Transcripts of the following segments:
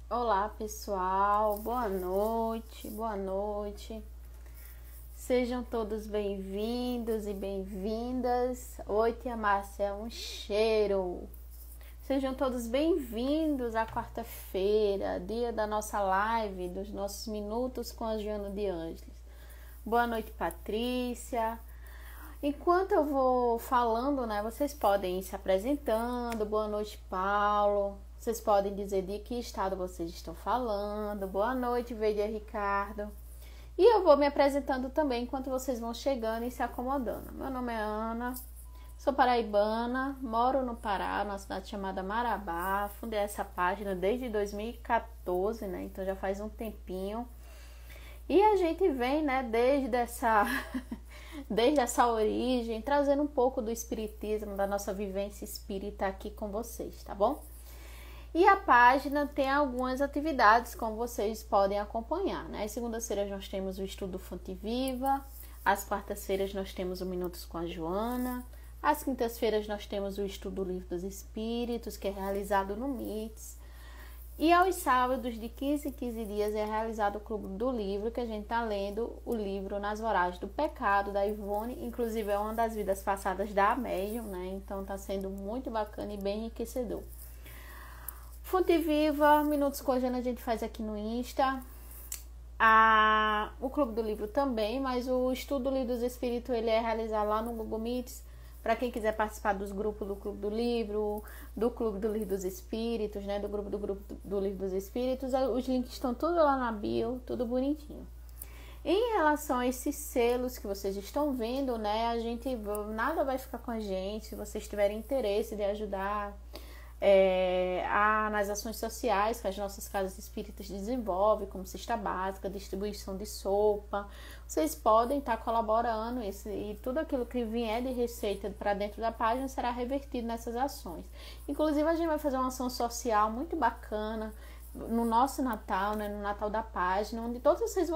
Olá, pessoal. Boa noite, boa noite. Sejam todos bem-vindos e bem-vindas. Oi, tia Márcia, um cheiro. Sejam todos bem-vindos à quarta-feira, dia da nossa live, dos nossos minutos com a Joana de Ângeles. Boa noite, Patrícia. Enquanto eu vou falando, né, vocês podem ir se apresentando. Boa noite, Paulo. Vocês podem dizer de que estado vocês estão falando. Boa noite, Veide Ricardo. E eu vou me apresentando também enquanto vocês vão chegando e se acomodando. Meu nome é Ana, sou paraibana, moro no Pará, numa cidade chamada Marabá. Fundei essa página desde 2014, né? Então já faz um tempinho. E a gente vem, né, desde essa origem, trazendo um pouco do espiritismo, da nossa vivência espírita aqui com vocês, tá bom? E a página tem algumas atividades, como vocês podem acompanhar, né? Às segundas-feiras nós temos o estudo Fonte Viva, às quartas-feiras nós temos o Minutos com a Joana, às quintas-feiras nós temos o estudo do Livro dos Espíritos, que é realizado no MITS, e aos sábados, de 15 em 15 dias, é realizado o Clube do Livro, que a gente está lendo o livro Nas Voragens do Pecado, da Ivone, inclusive é uma das vidas passadas da Médium, né? Então está sendo muito bacana e bem enriquecedor. Fonte Viva, Minutos com a Joana, a gente faz aqui no Insta. O Clube do Livro também, mas o estudo do Livro dos Espíritos ele é realizado lá no Google Meets. Para quem quiser participar dos grupos do Clube do Livro, do Clube do Livro dos Espíritos, né? Do grupo do Livro dos Espíritos, os links estão tudo lá na bio, tudo bonitinho. Em relação a esses selos que vocês estão vendo, né? Nada vai ficar com a gente. Se vocês tiverem interesse de ajudar nas ações sociais que as nossas casas espíritas desenvolvem, como cesta básica, distribuição de sopa, vocês podem estar colaborando e tudo aquilo que vier de receita para dentro da página será revertido nessas ações. Inclusive a gente vai fazer uma ação social muito bacana no nosso Natal, né, no Natal da página, onde todos vocês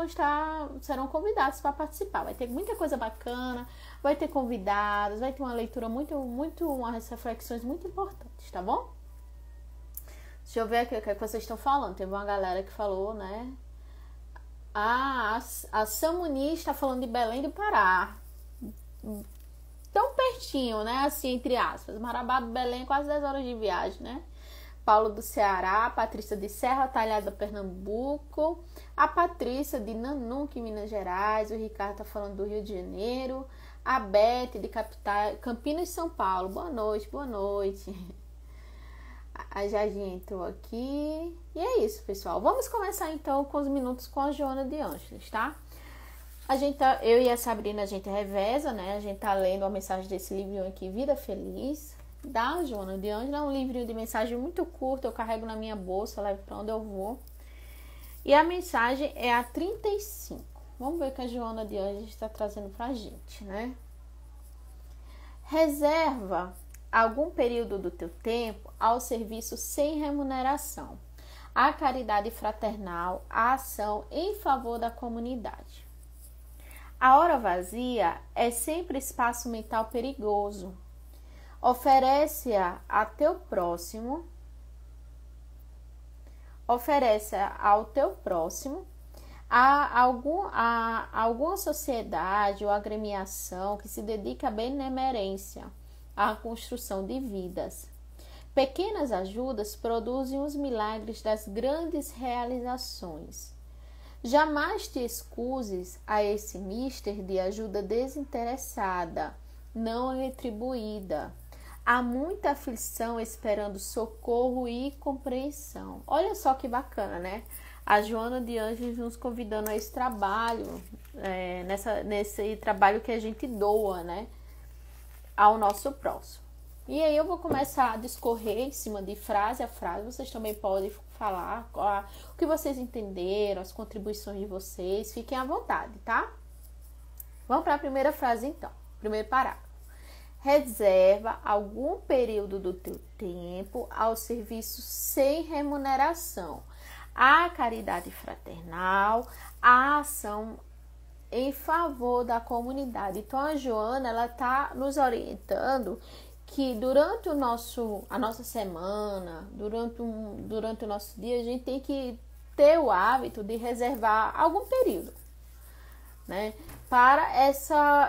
serão convidados para participar. Vai ter muita coisa bacana, vai ter convidados, vai ter uma leitura umas reflexões muito importantes, tá bom? Deixa eu ver aqui o que vocês estão falando. Teve uma galera que falou, né? A Samuni está falando de Belém do Pará. Tão pertinho, né? Assim, entre aspas. Marabá do Belém, quase 10 horas de viagem, né? Paulo do Ceará, Patrícia de Serra Talhada, Pernambuco, a Patrícia de Nanuque, Minas Gerais, o Ricardo tá falando do Rio de Janeiro, a Beth de Campinas, São Paulo, boa noite, boa noite. A Jardim entrou aqui. E é isso, pessoal. Vamos começar então com os minutos com a Joana de Ângeles, tá? Eu e a Sabrina, a gente reveza, né? A gente tá lendo a mensagem desse livrinho aqui, Vida Feliz, da Joana de Ângeles. É um livrinho de mensagem muito curto, eu carrego na minha bolsa, levo pra onde eu vou. E a mensagem é a 35. Vamos ver o que a Joana de Ângeles está trazendo pra gente, né? Reserva algum período do teu tempo ao serviço sem remuneração, à caridade fraternal, à ação em favor da comunidade. A hora vazia é sempre espaço mental perigoso. Oferece-a ao teu próximo a alguma sociedade ou agremiação que se dedica à benemerência, à construção de vidas. Pequenas ajudas produzem os milagres das grandes realizações. Jamais te excuses a esse mister de ajuda desinteressada, não retribuída. Há muita aflição esperando socorro e compreensão. Olha só que bacana, né? A Joana de Ângeles nos convidando a esse trabalho, nesse trabalho que a gente doa, né? Ao nosso próximo. E aí eu vou começar a discorrer em cima de frase a frase. Vocês também podem falar o que vocês entenderam, as contribuições de vocês. Fiquem à vontade, tá? Vamos para a primeira frase então. Primeiro parágrafo. Reserva algum período do teu tempo ao serviço sem remuneração, à caridade fraternal, à ação em favor da comunidade. Então a Joana, ela está nos orientando que durante a nossa semana, durante o nosso dia, a gente tem que ter o hábito de reservar algum período, né, para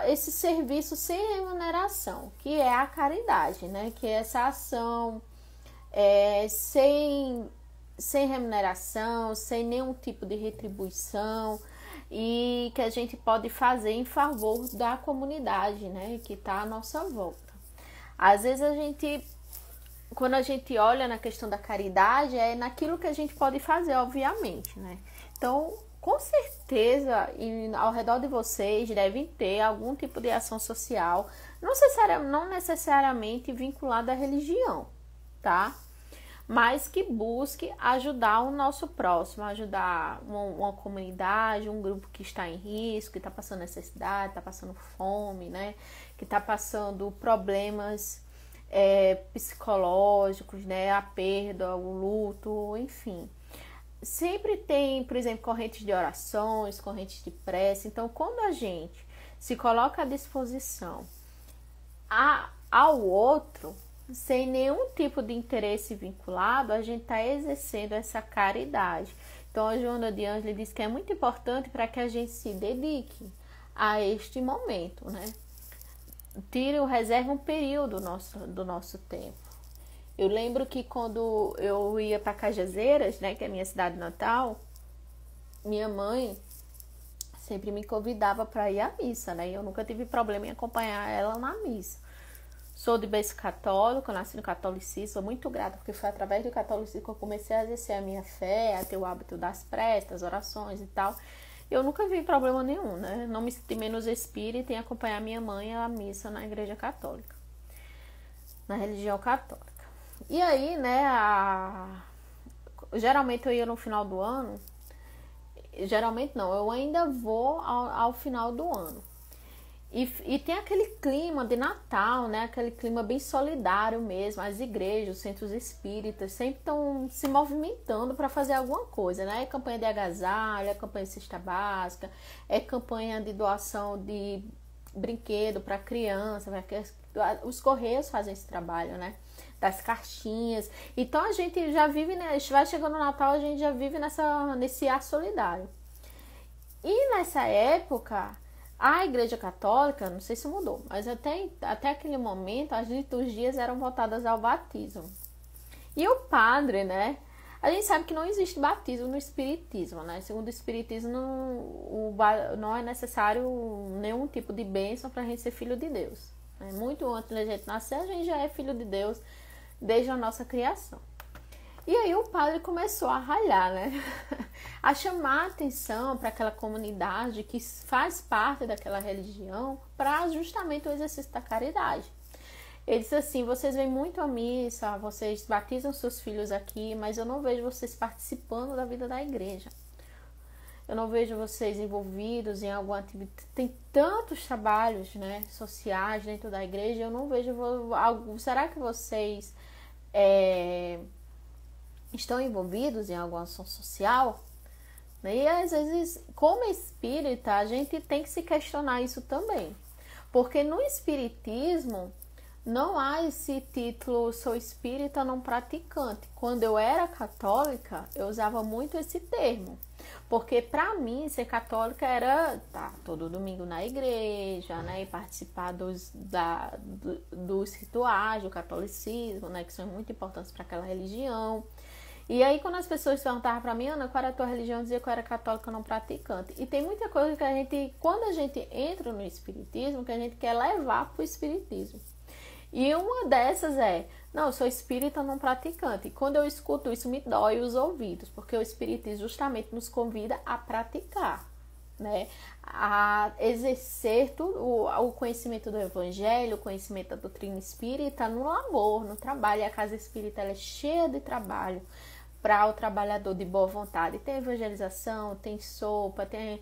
esse serviço sem remuneração, que é a caridade, né, que é essa ação sem remuneração, sem nenhum tipo de retribuição, e que a gente pode fazer em favor da comunidade, né, que está à nossa volta. Às vezes quando a gente olha na questão da caridade, é naquilo que a gente pode fazer, obviamente, né? Então, com certeza, ao redor de vocês devem ter algum tipo de ação social, não necessariamente vinculada à religião, tá? Mas que busque ajudar o nosso próximo, ajudar uma comunidade, um grupo que está em risco, que está passando necessidade, está passando fome, né? Que está passando problemas psicológicos, né? A perda, o luto, enfim. Sempre tem, por exemplo, correntes de orações, correntes de prece. Então, quando a gente se coloca à disposição ao outro, sem nenhum tipo de interesse vinculado, a gente está exercendo essa caridade. Então, a Joana de Ângeles diz que é muito importante para que a gente se dedique a este momento, né? Reserva um período do nosso tempo. Eu lembro que quando eu ia para Cajazeiras, né, que é a minha cidade natal, minha mãe sempre me convidava para ir à missa, né? E eu nunca tive problema em acompanhar ela na missa. Sou de berço católico, nasci no catolicismo, sou muito grata, porque foi através do catolicismo que eu comecei a exercer a minha fé, a ter o hábito das preces, das orações e tal. Eu nunca vi problema nenhum, né? Não me senti menos espírita em acompanhar minha mãe à missa na igreja católica, na religião católica. E aí, né, geralmente eu ia no final do ano, geralmente não, eu ainda vou ao final do ano. E tem aquele clima de Natal, né? Aquele clima bem solidário mesmo. As igrejas, os centros espíritas sempre estão se movimentando para fazer alguma coisa, né? É campanha de agasalho, é campanha de cesta básica, é campanha de doação de brinquedo para criança, porque os Correios fazem esse trabalho, né? Das caixinhas. Então a gente já vive, né? Vai chegando o Natal, a gente já vive nesse ar solidário. E nessa época, a Igreja Católica, não sei se mudou, mas até aquele momento as liturgias eram voltadas ao batismo. E o padre, né? A gente sabe que não existe batismo no Espiritismo, né? Segundo o Espiritismo, não é necessário nenhum tipo de bênção para a gente ser filho de Deus. Né? Muito antes da gente nascer, a gente já é filho de Deus desde a nossa criação. E aí o padre começou a ralhar, né? A chamar a atenção para aquela comunidade que faz parte daquela religião para justamente o exercício da caridade. Ele disse assim: vocês vêm muito à missa, vocês batizam seus filhos aqui, mas eu não vejo vocês participando da vida da igreja. Eu não vejo vocês envolvidos em alguma atividade. Tem tantos trabalhos, né, sociais dentro da igreja, eu não vejo algo. Será que vocês estão envolvidos em alguma ação social? E às vezes, como espírita, a gente tem que se questionar isso também. Porque no espiritismo não há esse título sou espírita não praticante. Quando eu era católica, eu usava muito esse termo. Porque para mim ser católica era todo domingo na igreja, né, e participar dos rituais do catolicismo, né, que são muito importantes para aquela religião. E aí, quando as pessoas perguntavam para mim, Ana, qual era a tua religião? Eu dizia que eu era católica não praticante. E tem muita coisa que quando a gente entra no espiritismo, que a gente quer levar para o espiritismo. E uma dessas não, eu sou espírita não praticante. E quando eu escuto isso, me dói os ouvidos, porque o espiritismo justamente nos convida a praticar, né? A exercer o conhecimento do evangelho, o conhecimento da doutrina espírita no labor, no trabalho. E a casa espírita ela é cheia de trabalho para o trabalhador de boa vontade. Tem evangelização, tem sopa, tem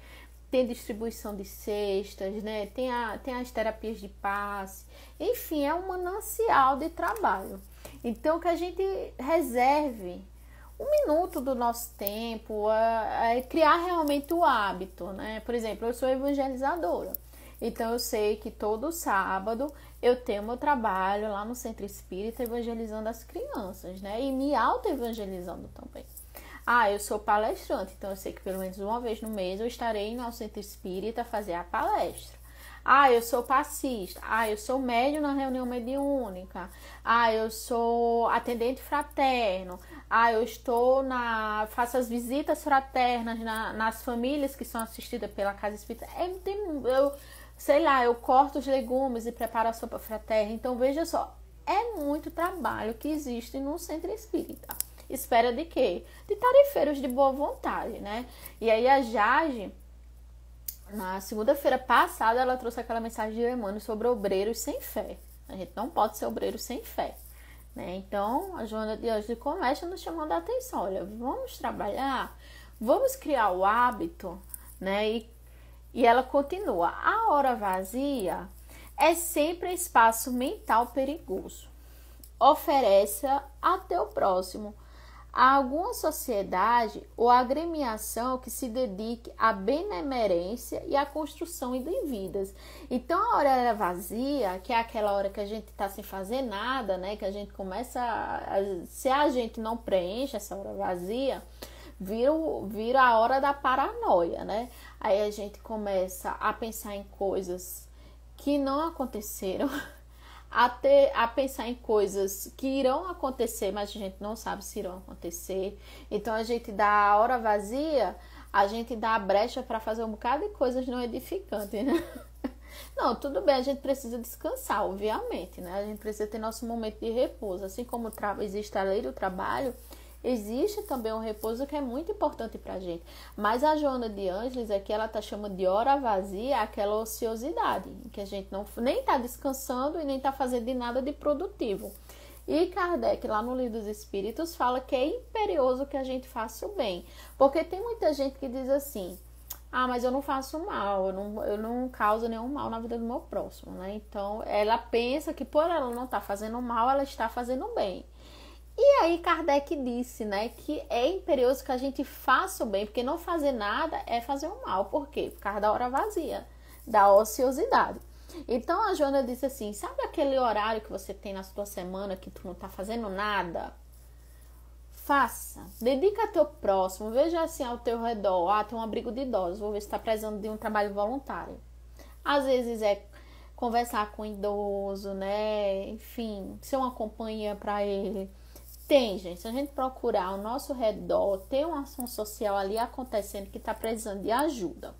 distribuição de cestas, né? Tem as terapias de passe. Enfim, é um manancial de trabalho. Então, que a gente reserve um minuto do nosso tempo, criar realmente o hábito, né? Por exemplo, eu sou evangelizadora. Então, eu sei que todo sábado eu tenho meu trabalho lá no Centro Espírita evangelizando as crianças, né? E me auto-evangelizando também. Eu sou palestrante, então eu sei que pelo menos uma vez no mês eu estarei no Centro Espírita fazer a palestra. Eu sou passista. Eu sou médium na reunião mediúnica. Eu sou atendente fraterno. Faço as visitas fraternas nas famílias que são assistidas pela Casa Espírita. Eu corto os legumes e preparo a sopa fraterna. Então, veja só, é muito trabalho que existe no Centro Espírita. Espera de quê? De tarefeiros de boa vontade, né? E aí a Jade, na segunda-feira passada, ela trouxe aquela mensagem de Emmanuel sobre obreiros sem fé. A gente não pode ser obreiro sem fé, né? Então, a Joana de Ângeles começa nos chamando a atenção. Olha, vamos trabalhar, vamos criar o hábito, né? E ela continua. A hora vazia é sempre espaço mental perigoso. Oferece a teu próximo a alguma sociedade ou agremiação que se dedique à benemerência e à construção de vidas. Então, a hora vazia, que é aquela hora que a gente está sem fazer nada, né? Que a gente começa se a gente não preenche essa hora vazia, vira a hora da paranoia, né? Aí a gente começa a pensar em coisas que não aconteceram, a pensar em coisas que irão acontecer, mas a gente não sabe se irão acontecer. Então a gente dá a hora vazia, a gente dá a brecha para fazer um bocado de coisas não edificantes, né? Não, tudo bem, a gente precisa descansar, obviamente, né? A gente precisa ter nosso momento de repouso. Assim como existe a lei do trabalho, existe também um repouso que é muito importante pra gente. Mas a Joana de Ângeles aqui, ela tá chamando de hora vazia aquela ociosidade, que a gente nem tá descansando e nem tá fazendo de nada de produtivo. E Kardec, lá no Livro dos Espíritos, fala que é imperioso que a gente faça o bem. Porque tem muita gente que diz assim: mas eu não faço mal, eu não causo nenhum mal na vida do meu próximo, né? Então, ela pensa que por ela não estar fazendo mal, ela está fazendo bem. E aí Kardec disse, né, que é imperioso que a gente faça o bem, porque não fazer nada é fazer o mal. Por quê? Por causa da hora vazia, da ociosidade. Então a Joana disse assim: sabe aquele horário que você tem na sua semana que tu não tá fazendo nada? Faça, dedica ao teu próximo, veja assim ao teu redor, tem um abrigo de idosos, vou ver se está precisando de um trabalho voluntário. Às vezes é conversar com o idoso, né, enfim, ser uma companhia para ele. Tem, gente, se a gente procurar ao nosso redor, tem uma ação social ali acontecendo que está precisando de ajuda.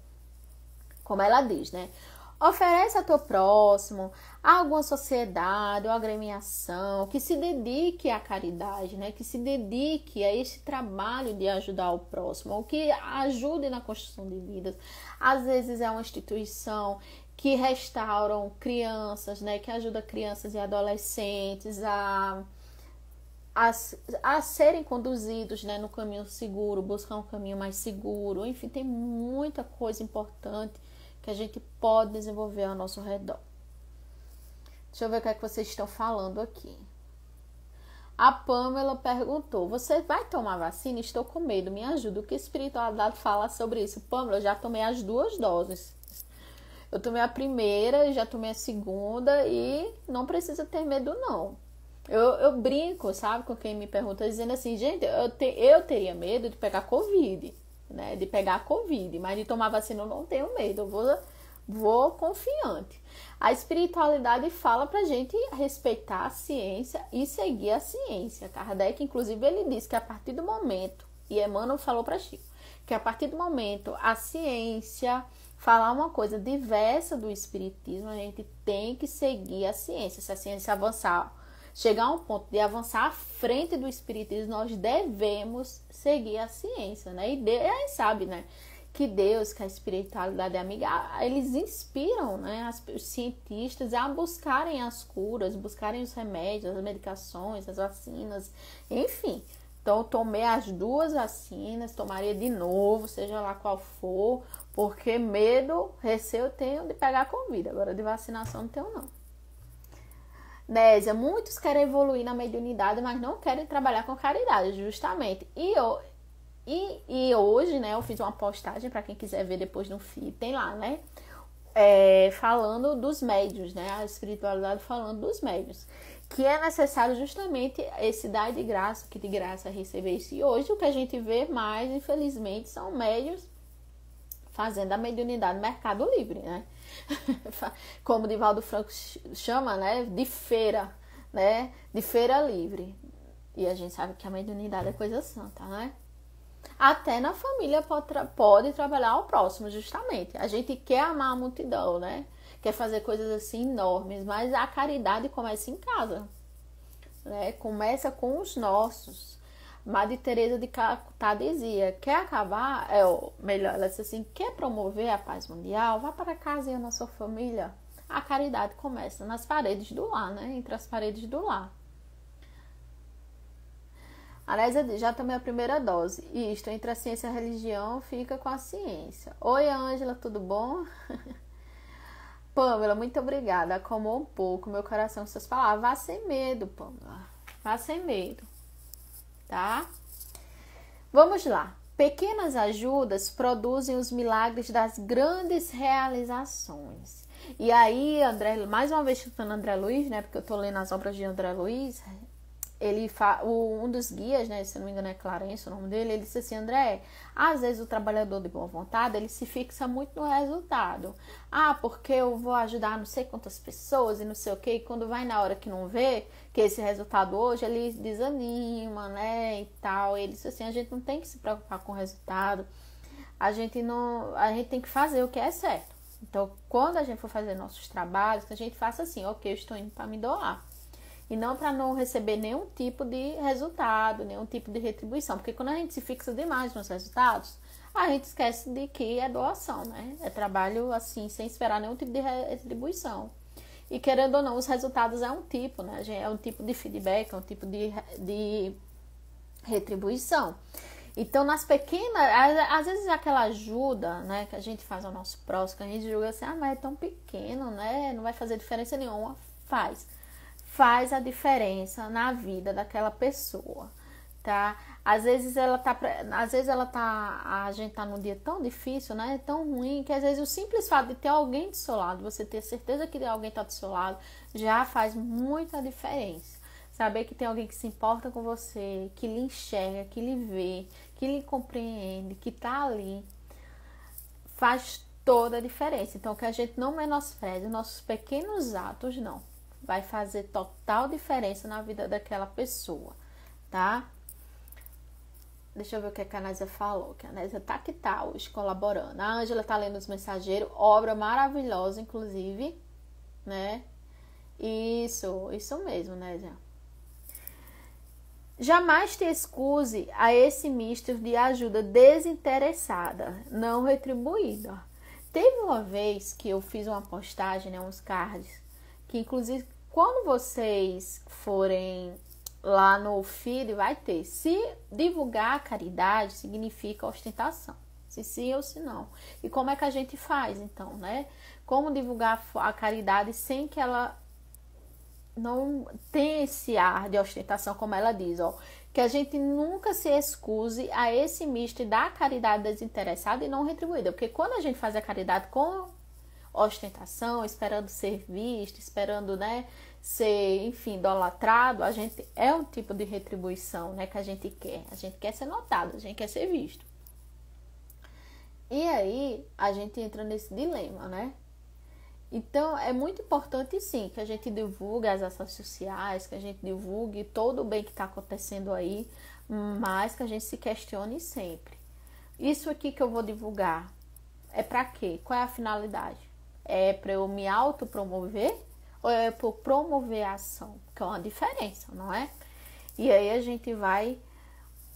Como ela diz, né? Oferece a teu próximo, a alguma sociedade ou agremiação que se dedique à caridade, né? Que se dedique a esse trabalho de ajudar o próximo, ou que ajude na construção de vidas. Às vezes é uma instituição que restauram crianças, né? Que ajuda crianças e adolescentes a serem conduzidos, né, no caminho seguro, buscar um caminho mais seguro. Enfim, tem muita coisa importante que a gente pode desenvolver ao nosso redor. Deixa eu ver o que é que vocês estão falando aqui. A Pamela perguntou: você vai tomar vacina? Estou com medo, me ajuda. O que a espiritualidade fala sobre isso? Pamela, eu já tomei as 2 doses. Eu tomei a primeira, já tomei a segunda e não precisa ter medo, não. Eu brinco, sabe, com quem me pergunta, dizendo assim: gente, eu teria medo de pegar Covid, né? De pegar Covid, mas de tomar vacina eu não tenho medo, eu vou confiante. A espiritualidade fala pra gente respeitar a ciência e seguir a ciência. Kardec, inclusive, ele diz que a partir do momento, e Emmanuel falou pra Chico, que a partir do momento a ciência falar uma coisa diversa do espiritismo, a gente tem que seguir a ciência. Se a ciência avançar, chegar a um ponto de avançar à frente do espiritismo, nós devemos seguir a ciência, né? E Deus sabe, né, que Deus, que a espiritualidade é amiga, eles inspiram, né, os cientistas a buscarem as curas, buscarem os remédios, as medicações, as vacinas, enfim. Então, eu tomei as 2 vacinas, tomaria de novo, seja lá qual for, porque medo, receio eu tenho de pegar Covid. Agora, de vacinação não tenho, não. Nésia, muitos querem evoluir na mediunidade, mas não querem trabalhar com caridade, justamente. E hoje, né, eu fiz uma postagem para quem quiser ver depois no feed, tem lá, né? falando dos médios, né? A espiritualidade falando dos médios. Que é necessário justamente esse dar de graça, que de graça receber isso. E hoje o que a gente vê mais, infelizmente, são médios fazendo a mediunidade no mercado livre, né? Como o Divaldo Franco chama, né? De feira, né? De feira livre. E a gente sabe que a mediunidade é coisa santa, né? Até na família pode trabalhar ao próximo, justamente. A gente quer amar a multidão, né? Quer fazer coisas assim enormes, mas a caridade começa em casa, né? Começa com os nossos. Madre Teresa de Calcutá dizia, quer acabar, melhor, ela disse assim, quer promover a paz mundial, vá para casa e na sua família. A caridade começa nas paredes do lar, né? Entre as paredes do lar. A Nésia diz, já tomei a primeira dose. Isto, entre a ciência e a religião, fica com a ciência. Oi, Ângela, tudo bom? Pâmela, muito obrigada. Acalmou um pouco meu coração com suas palavras. Vá sem medo, Pâmela. Vá sem medo. Tá? Vamos lá. Pequenas ajudas produzem os milagres das grandes realizações. E aí, mais uma vez citando André Luiz, né? Porque eu tô lendo as obras de André Luiz. Um dos guias, né, se não me engano é Clarence o nome dele, ele disse assim, André, às vezes o trabalhador de boa vontade, ele se fixa muito no resultado. Porque eu vou ajudar não sei quantas pessoas e não sei o que, e quando vai na hora que não vê, que esse resultado hoje, ele desanima, né, e tal. Ele disse assim, a gente não tem que se preocupar com o resultado, a gente tem que fazer o que é certo. Então, quando a gente for fazer nossos trabalhos, que a gente faça assim, ok, eu estou indo para me doar. E não para não receber nenhum tipo de resultado, nenhum tipo de retribuição. Porque quando a gente se fixa demais nos resultados, a gente esquece de que é doação, né? É trabalho assim, sem esperar nenhum tipo de retribuição. E querendo ou não, os resultados é um tipo, né? É um tipo de feedback, é um tipo de retribuição. Então, nas pequenas, às vezes aquela ajuda, né, que a gente faz ao nosso próximo, que a gente julga assim, mas é tão pequeno, né? Não vai fazer diferença nenhuma. Faz a diferença na vida daquela pessoa, tá? Às vezes a gente tá num dia tão difícil, né? Tão ruim, que às vezes o simples fato de ter alguém do seu lado, você ter certeza que alguém tá do seu lado, já faz muita diferença. Saber que tem alguém que se importa com você, que lhe enxerga, que lhe vê, que lhe compreende, que tá ali, faz toda a diferença. Então, que a gente não menospreze os nossos pequenos atos, não. Vai fazer total diferença na vida daquela pessoa, tá? Deixa eu ver o que a Nésia falou. Que a Nésia tá que tá hoje colaborando. A Ângela tá lendo Os Mensageiros. Obra maravilhosa, inclusive, né? Isso mesmo, Nésia. Jamais te excuse a esse misto de ajuda desinteressada, não retribuída. Teve uma vez que eu fiz uma postagem, né, uns cards, que inclusive quando vocês forem lá no feed vai ter. Se divulgar a caridade significa ostentação. Se sim ou se não. E como é que a gente faz então, né? Como divulgar a caridade sem que ela não tenha esse ar de ostentação, como ela diz, ó. Que a gente nunca se excuse a esse misto da caridade desinteressada e não retribuída. Porque quando a gente faz a caridade com ostentação, esperando ser visto, esperando, né, ser, enfim, idolatrado, a gente é um tipo de retribuição, né, que a gente quer ser notado, a gente quer ser visto. E aí a gente entra nesse dilema, né? Então é muito importante sim que a gente divulgue as ações sociais, que a gente divulgue todo o bem que está acontecendo aí, mas que a gente se questione sempre. Isso aqui que eu vou divulgar é para quê? Qual é a finalidade? É para eu me autopromover ou é para promover a ação? Que é uma diferença, não é? E aí a gente vai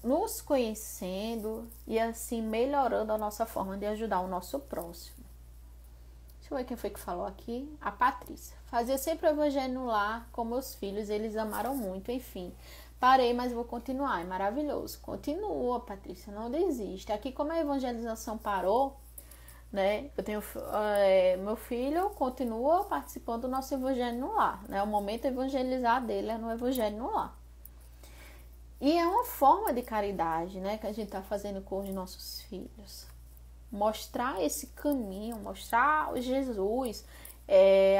nos conhecendo e assim melhorando a nossa forma de ajudar o nosso próximo. Deixa eu ver quem foi que falou aqui. A Patrícia. Fazia sempre o evangelho no lar com meus filhos, eles amaram muito, enfim. Parei, mas vou continuar, é maravilhoso. Continua, Patrícia, não desiste. Aqui como a evangelização parou, né? Eu tenho meu filho continua participando do nosso evangelho no lar, né? O momento de evangelizar dele é no evangelho no lar. E é uma forma de caridade, né, que a gente está fazendo com os nossos filhos, mostrar esse caminho, mostrar Jesus,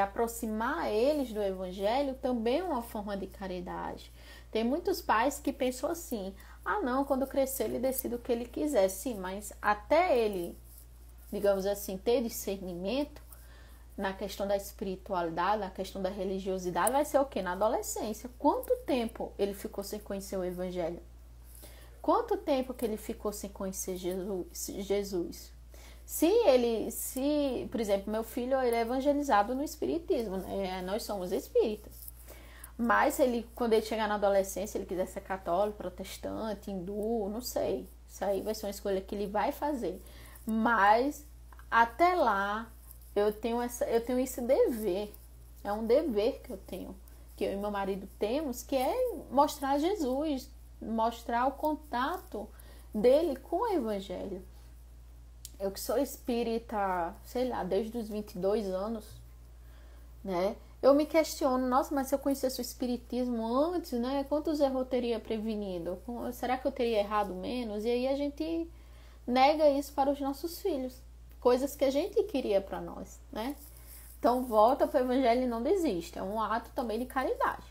aproximar eles do evangelho também é uma forma de caridade. Tem muitos pais que pensam assim, não, quando crescer ele decide o que ele quiser. Sim, mas até ele, digamos assim, ter discernimento na questão da espiritualidade, na questão da religiosidade, vai ser o quê? Na adolescência. Quanto tempo ele ficou sem conhecer o evangelho? Quanto tempo que ele ficou sem conhecer Jesus? Se, por exemplo, meu filho, ele é evangelizado no espiritismo, né? Nós somos espíritas. Mas quando ele chegar na adolescência, ele quiser ser católico, protestante, hindu, não sei. Isso aí vai ser uma escolha que ele vai fazer. Mas até lá eu tenho esse dever. É um dever que eu tenho, que eu e meu marido temos, que é mostrar Jesus, mostrar o contato dele com o evangelho. Eu que sou espírita, sei lá, desde os 22 anos, né? Eu me questiono, nossa, mas se eu conhecesse o espiritismo antes, né? Quantos erros eu teria prevenido? Será que eu teria errado menos? E aí a gente nega isso para os nossos filhos. Coisas que a gente queria para nós, né? Então volta para o evangelho e não desiste. É um ato também de caridade.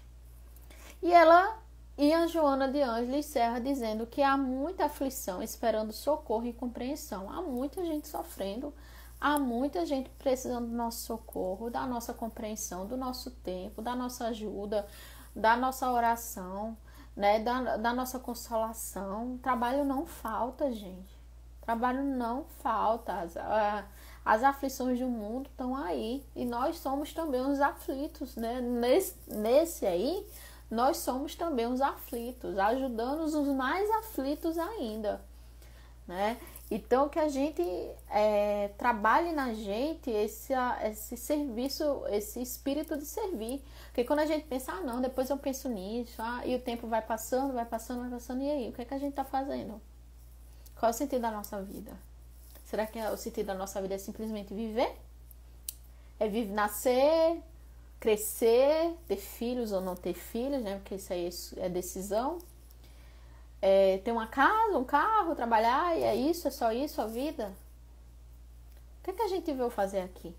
E a Joana de Ângeles Serra dizendo que há muita aflição esperando socorro e compreensão. Há muita gente sofrendo, há muita gente precisando do nosso socorro, da nossa compreensão, do nosso tempo, da nossa ajuda, da nossa oração, né? Da nossa consolação. Trabalho não falta, gente. Trabalho não falta. As aflições do mundo estão aí. E nós somos também os aflitos, né? Nesse aí, nós somos também os aflitos, ajudando os mais aflitos ainda, né? Então, que a gente trabalhe na gente esse serviço, esse espírito de servir. Porque quando a gente pensa, não, depois eu penso nisso, e o tempo vai passando, e aí? O que é que a gente está fazendo? Qual é o sentido da nossa vida? Será que o sentido da nossa vida é simplesmente viver? É nascer, crescer, ter filhos ou não ter filhos, né? Porque isso aí é decisão. Ter uma casa, um carro, trabalhar, e é isso, é só isso a vida? O que é que a gente veio fazer aqui?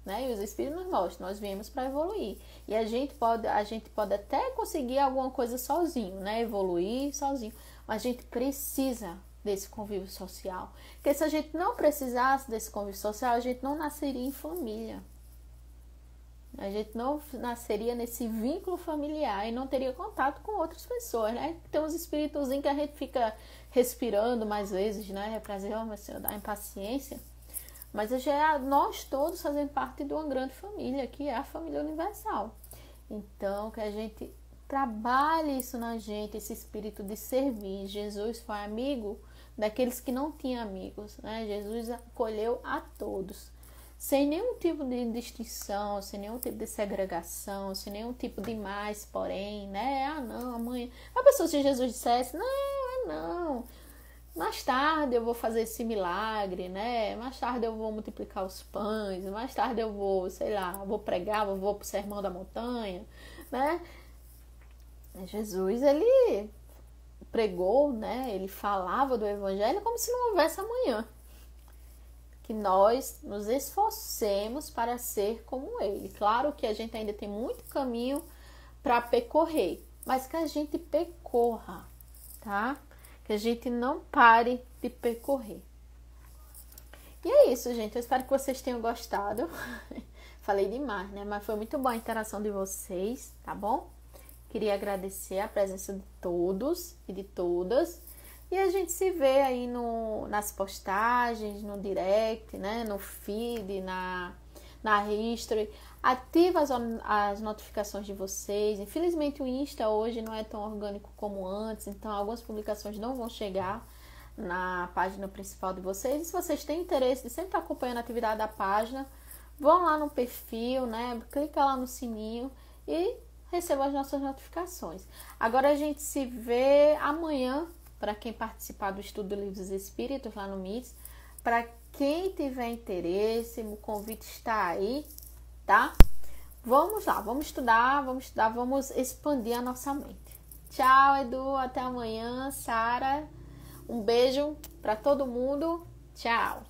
Né? E os espíritos nos mostram, nós viemos para evoluir. E a gente pode até conseguir alguma coisa sozinho, né? Evoluir sozinho. Mas a gente precisa desse convívio social. Porque se a gente não precisasse desse convívio social, a gente não nasceria em família. A gente não nasceria nesse vínculo familiar e não teria contato com outras pessoas, né? Tem uns espíritozinhos que a gente fica respirando mais vezes, né? Para dizer, mas Senhor, dá impaciência. Mas nós todos fazemos parte de uma grande família, que é a família universal. Então, que a gente trabalhe isso na gente, esse espírito de servir. Jesus foi amigo daqueles que não tinham amigos, né? Jesus acolheu a todos, sem nenhum tipo de distinção, sem nenhum tipo de segregação, sem nenhum tipo de mais, porém, né? Não, amanhã... A pessoa, se Jesus dissesse, não, mais tarde eu vou fazer esse milagre, né? Mais tarde eu vou multiplicar os pães, mais tarde eu vou, sei lá, vou pregar, vou pro sermão da montanha, né? Jesus, ele pregou, né? Ele falava do evangelho como se não houvesse amanhã. Que nós nos esforcemos para ser como ele. Claro que a gente ainda tem muito caminho para percorrer, mas que a gente percorra, tá? Que a gente não pare de percorrer. E é isso, gente. Eu espero que vocês tenham gostado. Falei demais, né? Mas foi muito boa a interação de vocês, tá bom? Queria agradecer a presença de todos e de todas. E a gente se vê aí nas postagens, no direct, né? No feed, na history. Ativa as notificações de vocês. Infelizmente o Insta hoje não é tão orgânico como antes, então algumas publicações não vão chegar na página principal de vocês. E se vocês têm interesse de sempre estar acompanhando a atividade da página, vão lá no perfil, né? Clica lá no sininho e recebam as nossas notificações. Agora a gente se vê amanhã, para quem participar do estudo do Livros Espíritos lá no MITS. Para quem tiver interesse, o convite está aí, tá? Vamos lá, vamos estudar, vamos expandir a nossa mente. Tchau, Edu, até amanhã. Sara, um beijo para todo mundo. Tchau.